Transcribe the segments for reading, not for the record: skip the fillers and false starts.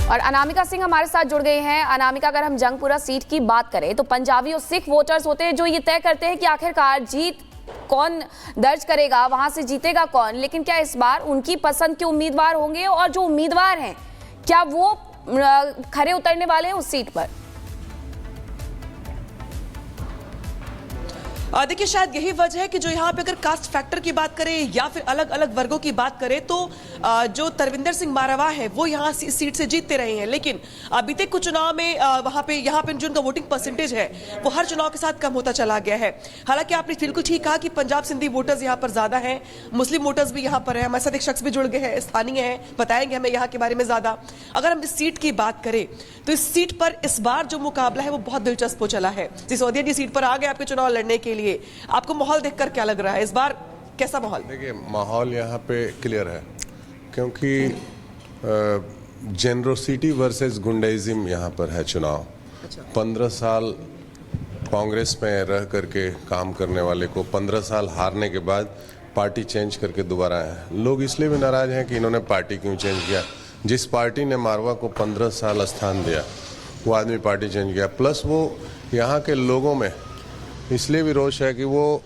और अनामिका सिंह हमारे साथ जुड़ गए हैं। अनामिका, अगर हम जंगपुरा सीट की बात करें तो पंजाबी और सिख वोटर्स होते हैं जो ये तय करते हैं कि आखिरकार जीत कौन दर्ज करेगा, वहां से जीतेगा कौन। लेकिन क्या इस बार उनकी पसंद के उम्मीदवार होंगे और जो उम्मीदवार हैं क्या वो खरे उतरने वाले हैं उस सीट पर? देखिए, शायद यही वजह है कि जो यहाँ पे अगर कास्ट फैक्टर की बात करें या फिर अलग अलग वर्गों की बात करें तो जो तरविंदर सिंह मारवा है वो यहाँ सीट से जीतते रहे हैं। लेकिन बीते कुछ चुनाव में यहाँ पे जो उनका वोटिंग परसेंटेज है वो हर चुनाव के साथ कम होता चला गया है। हालांकि आपने बिल्कुल ठीक कहा कि पंजाब सिंधी वोटर्स यहाँ पर ज्यादा हैं, मुस्लिम वोटर्स भी यहाँ पर है। हमारे साथ एक शख्स भी जुड़ गए हैं, स्थानीय है, बताएंगे हमें यहाँ के बारे में ज्यादा। अगर हम इस सीट की बात करें तो इस सीट पर इस बार जो मुकाबला है वो बहुत दिलचस्प हो चला है। सिसोदिया जी सीट पर आ गए आपके चुनाव लड़ने के लिए। आपको माहौल देखकर क्या लग रहा है, इस बार कैसा माहौल? देखिए, माहौल यहाँ पे क्लियर है क्योंकि जेनरोसिटी वर्सेस गुंडाइज्म यहाँ पर है चुनाव। 15 साल कांग्रेस में रह करके काम करने वाले को 15 साल हारने के बाद पार्टी चेंज करके दोबारा आए। लोग इसलिए भी नाराज हैं कि इन्होंने पार्टी क्यों चेंज किया। जिस पार्टी ने मारवा को 15 साल स्थान दिया वो आदमी पार्टी चेंज किया। प्लस वो यहाँ के लोगों में इसलिए भी रोष है कि वो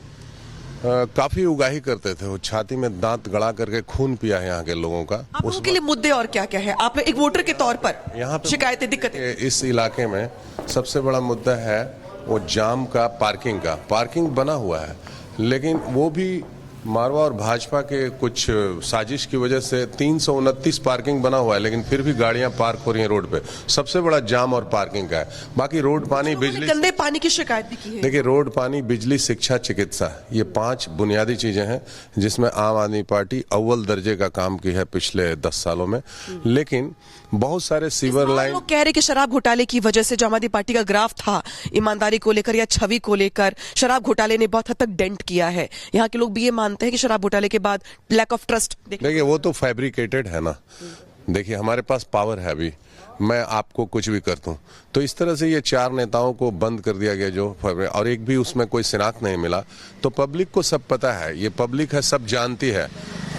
काफी उगाही करते थे। वो छाती में दांत गड़ा करके खून पिया है यहाँ के लोगों का। आप लोगों के लिए मुद्दे और क्या क्या है, आप एक वोटर के तौर पर यहाँ पे शिकायतें, दिक्कतें? इस इलाके में सबसे बड़ा मुद्दा है वो जाम का, पार्किंग का। पार्किंग बना हुआ है लेकिन वो भी मारवा और भाजपा के कुछ साजिश की वजह से 329 पार्किंग बना हुआ है लेकिन फिर भी गाड़ियां पार्क हो रही हैं रोड पे। सबसे बड़ा जाम और पार्किंग का है। बाकी रोड, पानी, बिजली, गंदे पानी की शिकायत भी की है। देखिए, रोड, पानी, बिजली, शिक्षा, चिकित्सा, ये 5 बुनियादी चीजें हैं जिसमें आम आदमी पार्टी अव्वल दर्जे का काम की है पिछले 10 सालों में। लेकिन बहुत सारे सीवर लाइन, लोग कह रहे कि शराब घोटाले की वजह से जो आम आदमी पार्टी का ग्राफ था ईमानदारी को लेकर या छवि को लेकर, शराब घोटाले ने बहुत हद तक डेंट किया है। यहाँ के लोग भी ये मानते हैं कि शराब घोटाले के बाद लैक ऑफ ट्रस्ट। देखिए, वो तो फैब्रिकेटेड है ना। देखिए, हमारे पास पावर है अभी, मैं आपको कुछ भी कर दूं। तो इस तरह से ये 4 नेताओं को बंद कर दिया गया जो, और एक भी उसमें कोई शिनाख्त नहीं मिला। तो पब्लिक को सब पता है, ये पब्लिक है, सब जानती है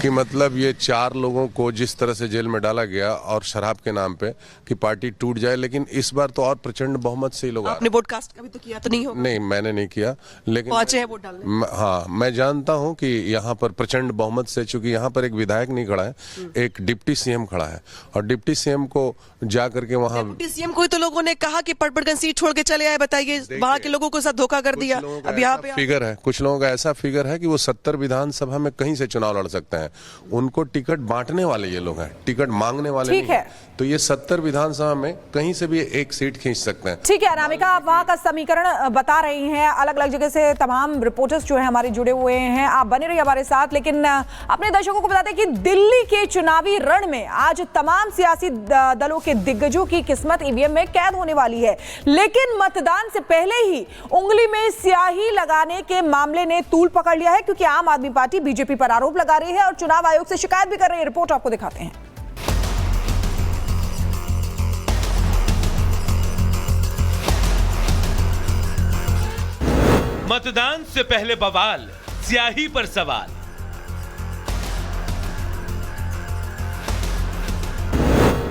कि मतलब ये 4 लोगों को जिस तरह से जेल में डाला गया और शराब के नाम पे कि पार्टी टूट जाए। लेकिन इस बार तो और प्रचंड बहुमत से ही लोग। आपने वोट कास्ट कभी तो किया तो नहीं हो? नहीं, मैंने नहीं किया, लेकिन पहुंचे हैं वोट डालने। हाँ, मैं जानता हूं कि यहाँ पर प्रचंड बहुमत से, चूंकि यहाँ पर एक विधायक नहीं खड़ा है, एक डिप्टी सीएम खड़ा है और डिप्टी सीएम को जा करके वहाँ, डिप्टी सीएम को ही तो लोगों ने कहा कि पटपटगंज सीट छोड़ के चले आए। बताइए, वहां के लोगों को साथ धोखा कर दिया। अब यहाँ पे फिगर है, कुछ लोगों का ऐसा फिगर है कि वो 70 विधानसभा में कहीं से चुनाव लड़ सकते हैं। उनको टिकट बांटने वाले ये लोग हैं, टिकट मांगने वाले नहीं है। तो ये 70 विधानसभा में कहीं से भी एक सीट खींच सकते हैं। ठीक है अनामिका, आप वहां का समीकरण बता रही हैं, अलग अलग जगह से तमाम रिपोर्टर्स जो है हमारे जुड़े हुए हैं। आप बने रहिए हमारे साथ। लेकिन अपने दर्शकों को बताते हैं कि दिल्ली के चुनावी रण में आज तमाम सियासी दलों के दिग्गजों की किस्मत ईवीएम में कैद होने वाली है। लेकिन मतदान से पहले ही उंगली में स्याही लगाने के मामले ने तूल पकड़ लिया है, क्योंकि आम आदमी पार्टी बीजेपी पर आरोप लगा रही है और चुनाव आयोग से शिकायत भी कर रही है। रिपोर्ट आपको दिखाते हैं। मतदान से पहले बवाल, स्याही पर सवाल।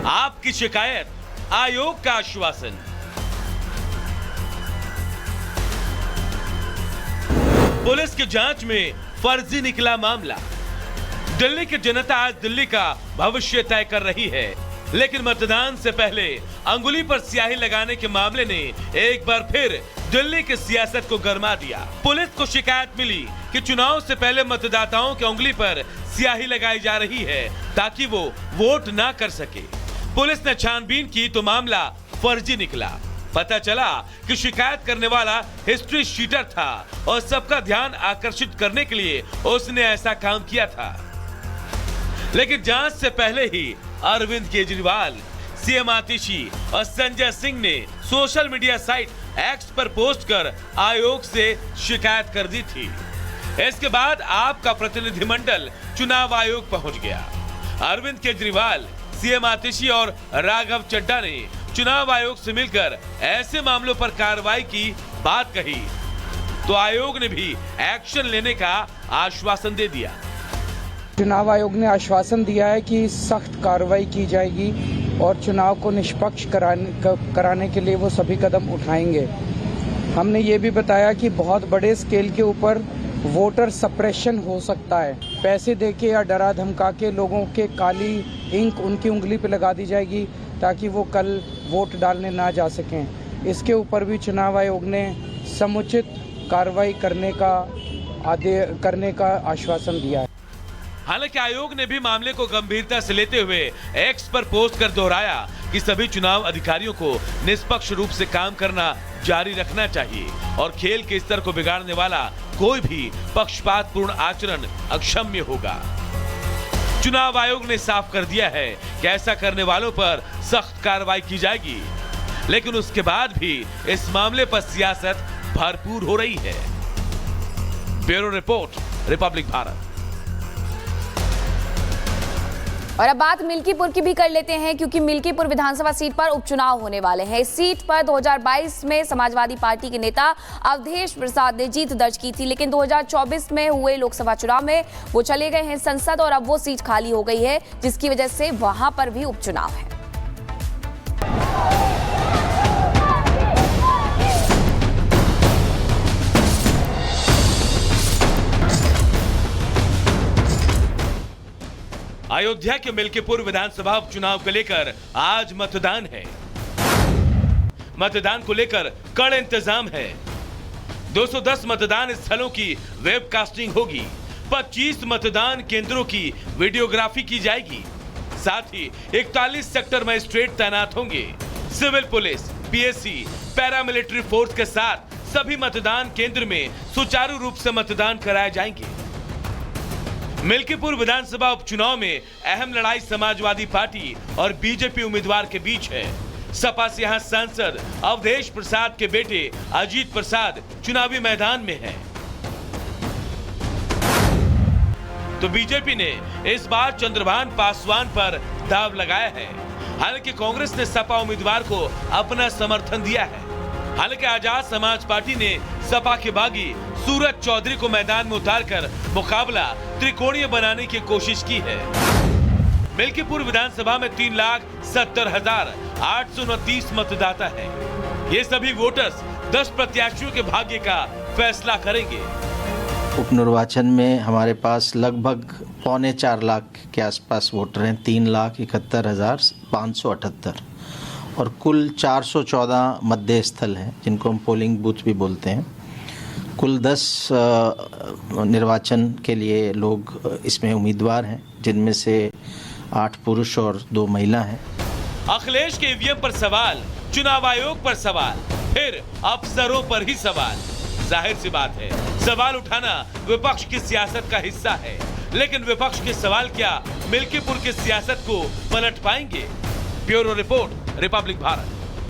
आपकी शिकायत, आयोग का आश्वासन। पुलिस की जांच में फर्जी निकला मामला। दिल्ली की जनता आज दिल्ली का भविष्य तय कर रही है, लेकिन मतदान से पहले अंगुली पर स्याही लगाने के मामले ने एक बार फिर दिल्ली की सियासत को गरमा दिया। पुलिस को शिकायत मिली कि चुनाव से पहले मतदाताओं की उंगली पर स्याही लगाई जा रही है ताकि वो वोट ना कर सके। पुलिस ने छानबीन की तो मामला फर्जी निकला। पता चला कि शिकायत करने वाला हिस्ट्री शीटर था और सबका ध्यान आकर्षित करने के लिए उसने ऐसा काम किया था। लेकिन जांच से पहले ही अरविंद केजरीवाल, सीएम आतिशी और संजय सिंह ने सोशल मीडिया साइट एक्स पर पोस्ट कर आयोग से शिकायत कर दी थी। इसके बाद आपका प्रतिनिधिमंडल चुनाव आयोग पहुंच गया। अरविंद केजरीवाल, सीएम आतिशी और राघव चड्ढा ने चुनाव आयोग से मिलकर ऐसे मामलों पर कार्रवाई की बात कही तो आयोग ने भी एक्शन लेने का आश्वासन दे दिया। चुनाव आयोग ने आश्वासन दिया है कि सख्त कार्रवाई की जाएगी और चुनाव को निष्पक्ष कराने के लिए वो सभी कदम उठाएंगे। हमने ये भी बताया कि बहुत बड़े स्केल के ऊपर वोटर सप्रेशन हो सकता है। पैसे देके या डरा धमका के लोगों के काली इंक उनकी उंगली पे लगा दी जाएगी ताकि वो कल वोट डालने ना जा सकें। इसके ऊपर भी चुनाव आयोग ने समुचित कार्रवाई करने का आश्वासन दिया है। हालांकि आयोग ने भी मामले को गंभीरता से लेते हुए एक्स पर पोस्ट कर दोहराया कि सभी चुनाव अधिकारियों को निष्पक्ष रूप से काम करना जारी रखना चाहिए और खेल के स्तर को बिगाड़ने वाला कोई भी पक्षपातपूर्ण आचरण अक्षम्य होगा। चुनाव आयोग ने साफ कर दिया है कि ऐसा करने वालों पर सख्त कार्रवाई की जाएगी, लेकिन उसके बाद भी इस मामले पर सियासत भरपूर हो रही है। Bureau report, Republic Bharat. और अब बात मिल्कीपुर की भी कर लेते हैं, क्योंकि मिल्कीपुर विधानसभा सीट पर उपचुनाव होने वाले हैं। इस सीट पर 2022 में समाजवादी पार्टी के नेता अवधेश प्रसाद ने जीत दर्ज की थी, लेकिन 2024 में हुए लोकसभा चुनाव में वो चले गए हैं संसद और अब वो सीट खाली हो गई है, जिसकी वजह से वहां पर भी उपचुनाव है। अयोध्या के मिल्कीपुर विधानसभा उपचुनाव को लेकर आज मतदान है। मतदान को लेकर कड़े इंतजाम है। 210 मतदान स्थलों की वेबकास्टिंग होगी। 25 मतदान केंद्रों की वीडियोग्राफी की जाएगी। साथ ही 41 सेक्टर मजिस्ट्रेट तैनात होंगे। Civil police, PSC, paramilitary force के साथ सभी मतदान केंद्र में सुचारू रूप से मतदान कराए जाएंगे। मिल्कीपुर विधानसभा उपचुनाव में अहम लड़ाई समाजवादी पार्टी और बीजेपी उम्मीदवार के बीच है। सपा से यहां सांसद अवधेश प्रसाद के बेटे अजीत प्रसाद चुनावी मैदान में हैं। तो बीजेपी ने इस बार चंद्रभान पासवान पर दाव लगाया है। हालांकि कांग्रेस ने सपा उम्मीदवार को अपना समर्थन दिया है। हालांकि आजाद समाज पार्टी ने सपा के बागी सूरज चौधरी को मैदान में उतारकर मुकाबला त्रिकोणीय बनाने की कोशिश की है। मिल्कीपुर विधानसभा में 3,70,829 मतदाता हैं। ये सभी वोटर्स 10 प्रत्याशियों के भाग्य का फैसला करेंगे। उपनिर्वाचन में हमारे पास लगभग 3.25 लाख के आसपास वोटर हैं। 3,71,578 और कुल 414 मतदेय स्थल हैं, जिनको हम पोलिंग बूथ भी बोलते हैं। कुल 10 निर्वाचन के लिए लोग इसमें उम्मीदवार हैं, जिनमें से 8 पुरुष और 2 महिला हैं। अखिलेश के ईवीएम पर सवाल, चुनाव आयोग पर सवाल, फिर अफसरों पर ही सवाल। जाहिर सी बात है, सवाल उठाना विपक्ष की सियासत का हिस्सा है, लेकिन विपक्ष के सवाल क्या मिल्कीपुर की सियासत को पलट पाएंगे? Bureau report, Republic Bharat.